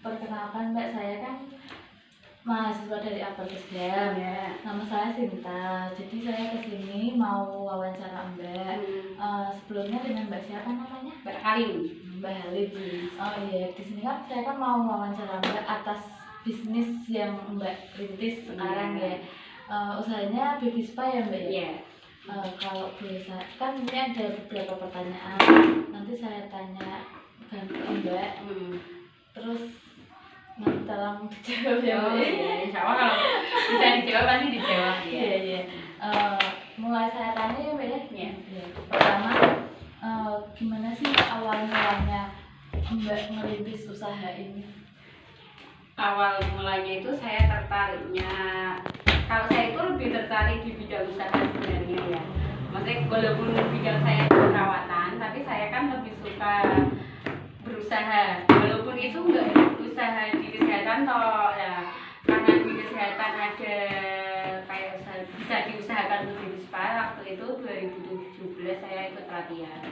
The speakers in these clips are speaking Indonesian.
Perkenalkan Mbak, saya kan mahasiswa dari Apelkesda. Nama saya Sinta. Jadi saya kesini mau wawancara Mbak. Sebelumnya dengan Mbak siapa namanya? Mbak Halim. Mbak Halim. Oh iya, di sini kan saya kan mau wawancara Mbak atas bisnis yang Mbak rintis sekarang ya. Usahanya baby spa ya Mbak ya? Iya. Kalau boleh saya, kan ini ada beberapa pertanyaan. Nanti saya tanya ke Mbak. Terus nanti tolong dijawab ya Mbak. Iya, insya Allah kalau bisa dijawab pasti dijawab ya. Iya. Mulai saya tanya ya Mbak ya. Iya. Pertama, gimana sih awal mulanya Mbak merintis usaha ini? Awal mulanya itu saya tertariknya, kalau saya itu lebih tertarik di bidang usaha sebenarnya ya. Maksudnya walaupun bidang saya itu perawatan, tapi saya kan lebih suka berusaha. Walaupun itu enggak usaha di kesehatan toh ya. Karena di kesehatan ada kayak bisa diusahakan untuk di spa. Waktu itu 2017 saya ikut pelatihan.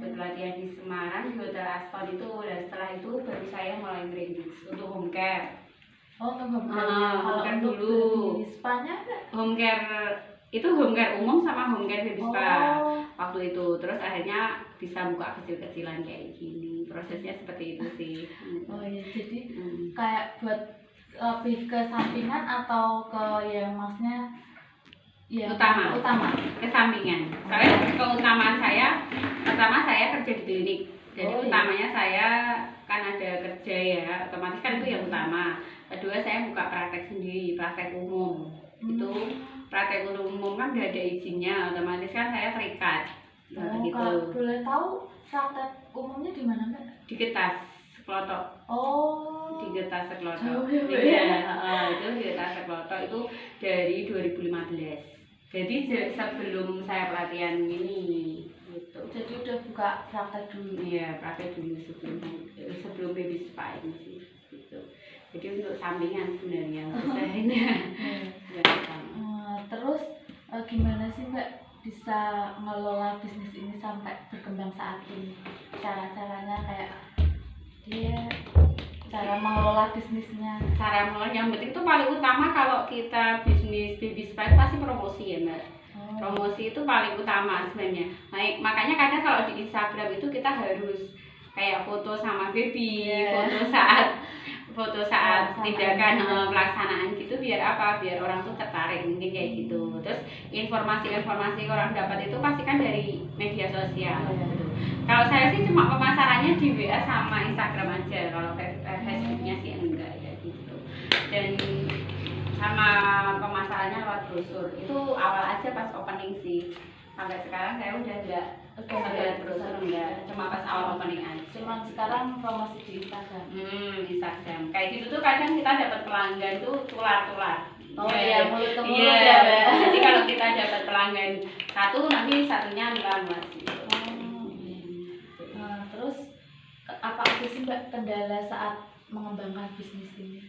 Pelatihan di Semarang di Hotel Aston itu, dan setelah itu baru saya mulai merintis untuk home care. Untuk home care. Home care dulu. Di spa-nya enggak? Home care itu home care umum sama home care baby spa waktu itu. Terus akhirnya bisa buka kecil-kecilan kayak gini. Prosesnya seperti itu sih. Oh iya, jadi kayak buat lebih ke sampingan atau ke yang maksudnya ya utama kesampingan. Soalnya keutamaan saya pertama saya kerja di klinik, jadi utamanya saya kan ada kerja ya, otomatis kan itu yang utama. Kedua saya buka praktek sendiri, praktek umum. Itu praktek umum kan gak ada izinnya, otomatis kan saya terikat. Gitu. Kalau boleh tahu praktek umumnya di mana Mbak? Di Getas Seklotok. Di Getas Seklotok. Itu di Getas Seklotok itu dari 2015. Jadi sebelum saya pelatihan ini gitu. Jadi udah buka praktek dulu. Iya, praktek dulu sebelum baby spa ini sih gitu. Jadi untuk sampingan sebenarnya usahanya. Terus gimana sih Mbak bisa ngelola bisnis ini sampai berkembang saat ini? Cara-caranya kayak cara mengelola bisnisnya. Cara mengelola yang penting itu paling utama kalau kita bisnis baby spa pasti promosi ya Mbak. Promosi itu paling utama sebenarnya. Makanya kadang kalau di Instagram itu kita harus kayak foto sama baby, foto saat tindakan pelaksanaan gitu, biar apa? Biar orang tuh tertarik mungkin kayak gitu. Terus informasi-informasi orang dapat itu pasti kan dari media sosial. Kalau saya sih cuma pemasarannya di WA sama Instagram aja. Kalau Facebooknya sih enggak ya gitu. Dan sama pemasarannya lewat brosur. Itu awal aja pas opening sih. Sampai sekarang saya udah enggak brosur enggak, cuma pas awal opening aja. Cuma sekarang promosi di Instagram. Instagram. Kayak gitu tuh kadang kita dapat pelanggan tuh tular-tular. Mulut ke mulut ya. Jadi kalau kita dapat pelanggan satu, nanti satunya melamar gitu. Terus apa aja sih Mbak kendala saat mengembangkan bisnis ini?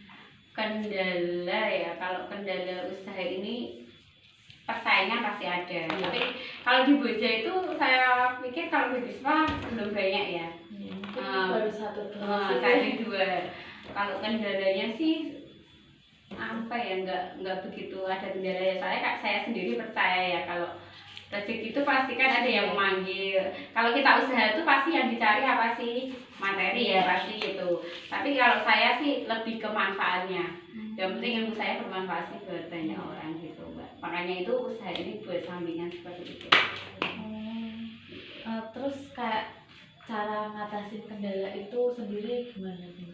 Kendala ya, kalau kendala usaha ini persaingan pasti ada. Tapi kalau di Boja itu saya pikir kalau baby spa belum banyak ya. Baru satu dua. Kalau kendalanya sih apa ya, nggak begitu ada kendala ya. Saya sendiri percaya ya kalau rezeki itu pasti kan ada yang memanggil. Kalau kita usaha itu pasti yang dicari apa sih? Materi ya pasti gitu. Tapi kalau saya sih lebih ke manfaatnya. Yang penting ilmu saya bermanfaat sih buat banyak orang gitu Mbak. Makanya itu usaha ini buat sampingan seperti itu. Terus kayak cara ngatasin kendala itu sendiri gimana nih?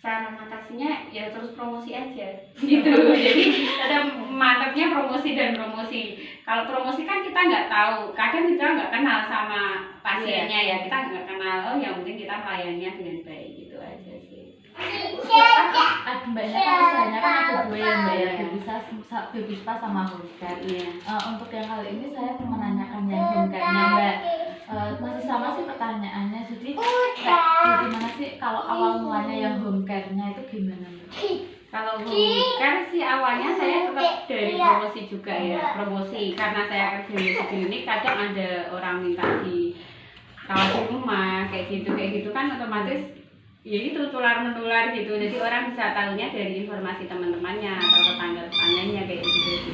Cara mengatasinya ya terus promosi aja gitu. Jadi ada mantapnya promosi dan promosi. Kalau promosi kan kita nggak tahu, kadang kita nggak kenal sama pasiennya ya, kita nggak kenal. Yang penting kita melayaninya dengan baik gitu aja sih. Mbaknya kan usahanya kan ada dua ya Mbak ya, baby spa sama home care. Untuk yang kali ini saya mau menanyakan yang home care-nya Mbak. Masih sama sih pertanyaannya, jadi gimana sih kalau awal mulanya yang home care-nya itu gimana Mbak? Kalau home care sih awalnya saya tetap dari promosi juga ya, promosi karena saya kerja di klinik, kadang ada orang minta di rawat di rumah kayak gitu kan otomatis ya itu tular menular gitu, jadi orang bisa tahunya dari informasi teman-temannya atau tetangga-tetangganya kayak gitu.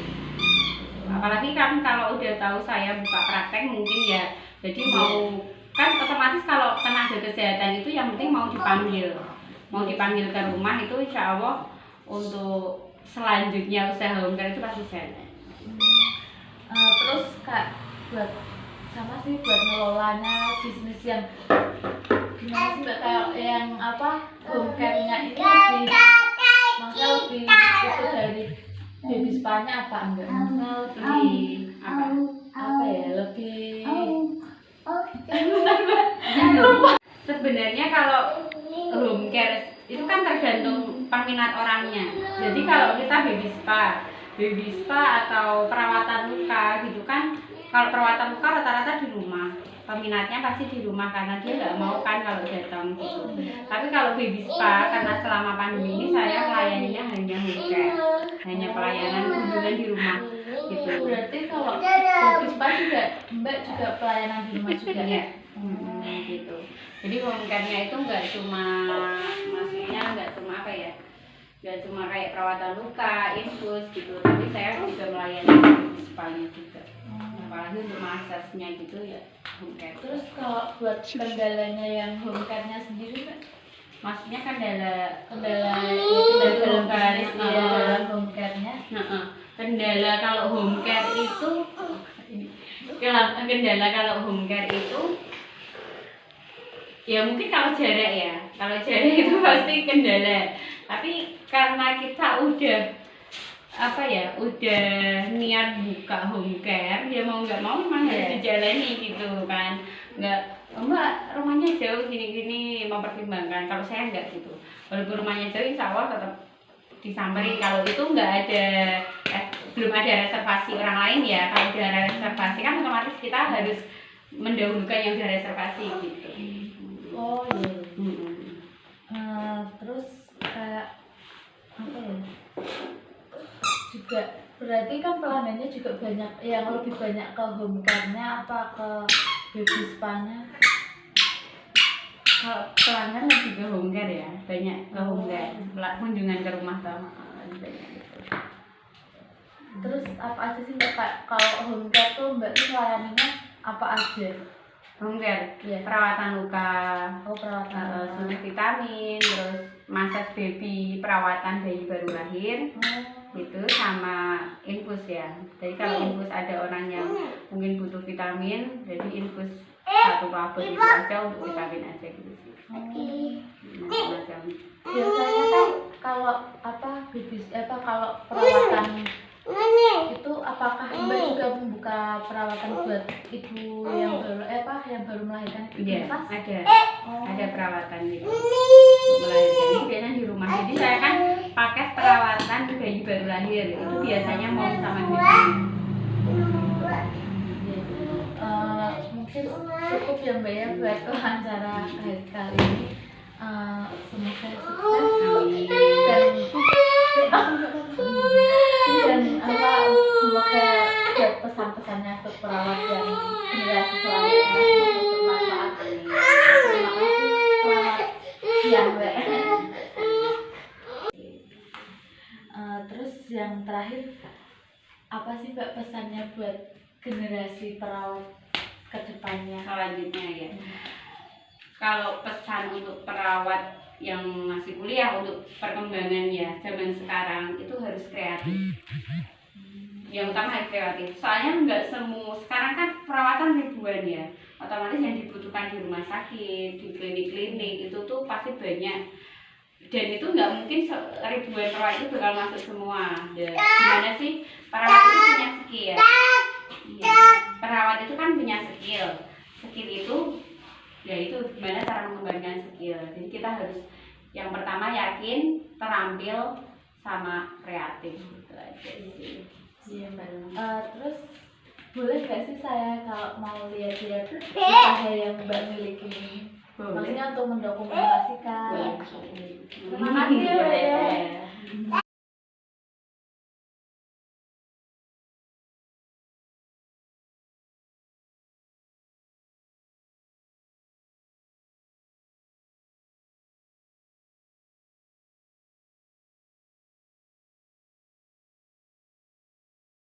Apalagi kan kalau udah tahu saya buka praktek mungkin ya, jadi mau kan otomatis kalau tenaga kesehatan itu yang penting mau dipanggil ke rumah itu insya Allah untuk selanjutnya usaha home care itu pasti jalan. Terus Kak, buat sama sih buat ngelolanya bisnis yang gimana sih Mbak, kayak yang apa home care-nya ini lebih masa lebih itu dari baby spa-nya apa enggak? Lebih Apa ya, lebih sebenarnya kalau home care itu kan tergantung peminat orangnya. Jadi kalau kita baby spa atau perawatan luka gitu kan, kalau perawatan luka rata-rata di rumah, peminatnya pasti di rumah karena dia nggak mau kan kalau datang gitu. Tapi kalau baby spa, karena selama pandemi ini saya melayaninya hanya home care, hanya pelayanan kunjungan di rumah gitu. Berarti kalau baby spa juga Mbak juga pelayanan di rumah juga Iya. ya? Gitu. Jadi home care-nya itu nggak cuma, maksudnya nggak cuma apa ya, nggak cuma kayak perawatan luka, infus gitu, tapi saya juga melayani baby spa-nya juga. Apalagi untuk masasnya gitu ya home care. Terus kalau buat kendalanya yang home care-nya sendiri Mbak? Maksudnya kendala Kendala dalam bisnis bisnis, ya, dalam home care-nya. kendala kalau home care itu ya mungkin kalau jarak itu pasti kendala, tapi karena kita udah niat buka home care ya mau nggak mau memang harus dijalani gitu kan. Nggak, Mbak rumahnya jauh gini-gini mempertimbangkan. Kalau saya nggak gitu, walaupun rumahnya jauh insya Allah tetap disamperin. Kalau itu nggak ada belum ada reservasi orang lain ya, kalau udah ada reservasi kan otomatis kita harus mendahulukan yang udah reservasi gitu. Oh iya. Terus kayak apa ya? Juga berarti kan pelanggannya juga banyak, yang lebih banyak ke home care-nya apa ke baby spa-nya? Kalau pelanggan lebih ke home care ya, banyak ke home care, kunjungan ke rumah sama banyak gitu. Terus apa aja sih Mbak, kalau home care tuh Mbak tuh melayaninya apa aja? Home care, Iya. perawatan luka, Perawatan suntik vitamin, terus massage baby, perawatan bayi baru lahir, gitu, sama infus ya. Jadi kalau infus ada orang yang mungkin butuh vitamin, jadi infus satu tablet itu aja untuk vitamin aja gitu sih. Macam-macam. Biasanya kan kalau kalau perawatan itu apakah Mbak juga membuka perawatan buat ibu yang baru melahirkan itu? Iya, Pas? ada perawatan gitu untuk melahirkan. Ini biasanya di rumah. Jadi saya kan pakai perawatan bayi baru lahir, itu biasanya mau sama ibu. Mungkin cukup ya Mbak ya buat wawancara kali ini. Semoga sukses dan semoga buat pesan-pesannya untuk perawat dan generasi selanjutnya bermanfaat. Terima kasih. Selamat siang Mbak. Terus yang terakhir, apa sih Mbak pesannya buat generasi perawat ke depannya? Selanjutnya ya. Kalau pesan untuk perawat yang masih kuliah untuk perkembangan ya zaman sekarang itu harus kreatif. Yang utama harus kreatif. Soalnya nggak semua sekarang kan perawatan ribuan ya. Otomatis yang dibutuhkan di rumah sakit, di klinik-klinik itu tuh pasti banyak. Dan itu nggak mungkin ribuan perawat itu bakal masuk semua. Dan gimana sih perawat itu punya skill? Iya. Perawat itu kan punya skill. Skill itu ya itu gimana cara mengembangkan skill. Jadi kita harus yang pertama yakin, terampil, sama kreatif gitu aja sih. Iya Mbak. Terus boleh nggak sih saya kalau mau lihat-lihat usaha yang Mbak miliki ini? Maksudnya untuk mendokumentasikan. Boleh. Terima kasih ya Mbak ya.